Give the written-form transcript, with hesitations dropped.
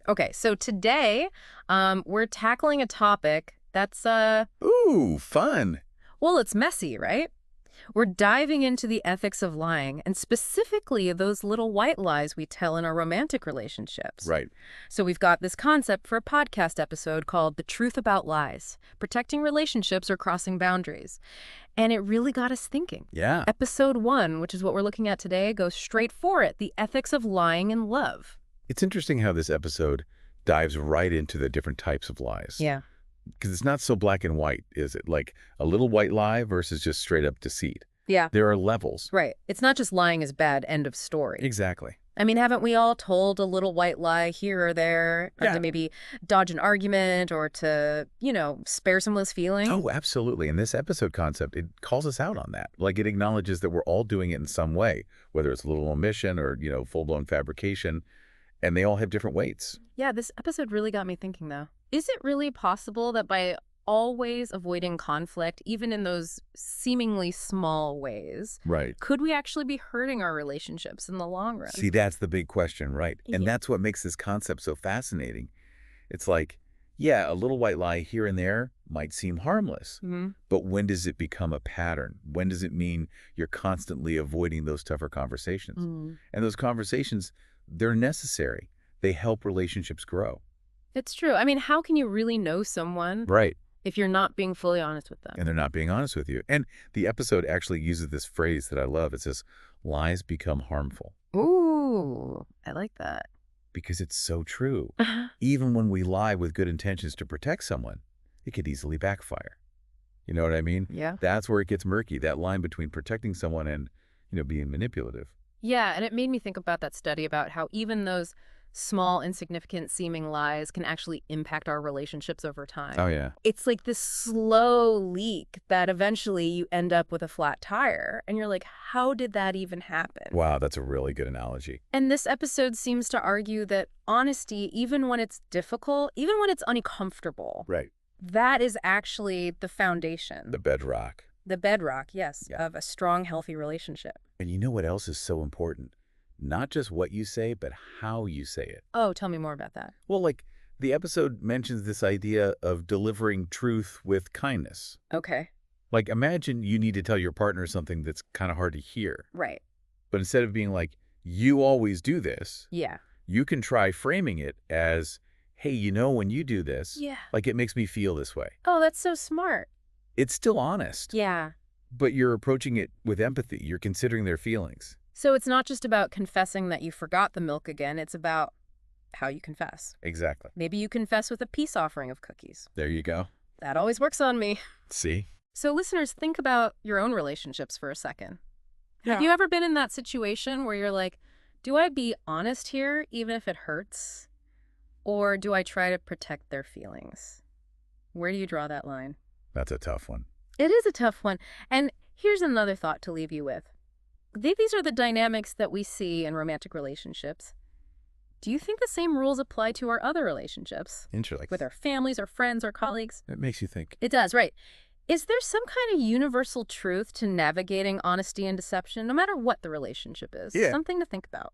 Okay, so today we're tackling a topic that's, Ooh, fun. well, it's messy, right? We're diving into the ethics of lying, and specifically those little white lies we tell in our romantic relationships. Right. So we've got this concept for a podcast episode called The Truth About Lies, Protecting Relationships or Crossing Boundaries. And it really got us thinking. Yeah. Episode 1, which is what we're looking at today, goes straight for it, the ethics of lying in love. It's interesting how this episode dives right into the different types of lies. Yeah. Because it's not so black and white, is it? Like a little white lie versus just straight up deceit. Yeah. There are levels. Right. It's not just lying is bad, end of story. Exactly. I mean, haven't we all told a little white lie here or there to maybe dodge an argument or to, spare someone's feeling? Oh, absolutely. And this episode concept, it calls us out on that. Like it acknowledges that we're all doing it in some way, whether it's a little omission or, full-blown fabrication, and they all have different weights. Yeah, this episode really got me thinking, though. Is it really possible that by always avoiding conflict, even in those seemingly small ways, Right. could we actually be hurting our relationships in the long run? See, that's the big question, right? And Yeah. that's what makes this concept so fascinating. It's like, yeah, a little white lie here and there might seem harmless, but when does it become a pattern? When does it mean you're constantly avoiding those tougher conversations? And those conversations, they're necessary. They help relationships grow. It's true. I mean, how can you really know someone Right. if you're not being fully honest with them? And they're not being honest with you. And the episode actually uses this phrase that I love. It says, lies become harmful. Ooh, I like that. Because it's so true. Even when we lie with good intentions to protect someone, it could easily backfire. You know what I mean? Yeah. That's where it gets murky, that line between protecting someone and, being manipulative. Yeah, and it made me think about that study about how even those small, insignificant seeming lies can actually impact our relationships over time. Oh, yeah. It's like this slow leak that eventually you end up with a flat tire. And you're like, how did that even happen? Wow, that's a really good analogy. And this episode seems to argue that honesty, even when it's difficult, even when it's uncomfortable, Right. that is actually the foundation. The bedrock. The bedrock, yes, Yeah. of a strong, healthy relationship. And you know what else is so important? Not just what you say, but how you say it. Oh, tell me more about that. Well, like the episode mentions this idea of delivering truth with kindness. Okay. Like imagine you need to tell your partner something that's kind of hard to hear. Right. But instead of being like, you always do this, Yeah. you can try framing it as, hey, when you do this, Yeah. like it makes me feel this way. Oh, that's so smart. It's still honest, Yeah. but you're approaching it with empathy. You're considering their feelings. So it's not just about confessing that you forgot the milk again. It's about how you confess. Exactly. Maybe you confess with a peace offering of cookies. There you go. That always works on me. See? So listeners, think about your own relationships for a second. Yeah. Have you ever been in that situation where you're like, do I be honest here even if it hurts? Or do I try to protect their feelings? Where do you draw that line? That's a tough one. It is a tough one. And here's another thought to leave you with. These are the dynamics that we see in romantic relationships. Do you think the same rules apply to our other relationships? Interesting. With our families, our friends, our colleagues? It makes you think. It does, right. Is there some kind of universal truth to navigating honesty and deception, no matter what the relationship is? Yeah. Something to think about.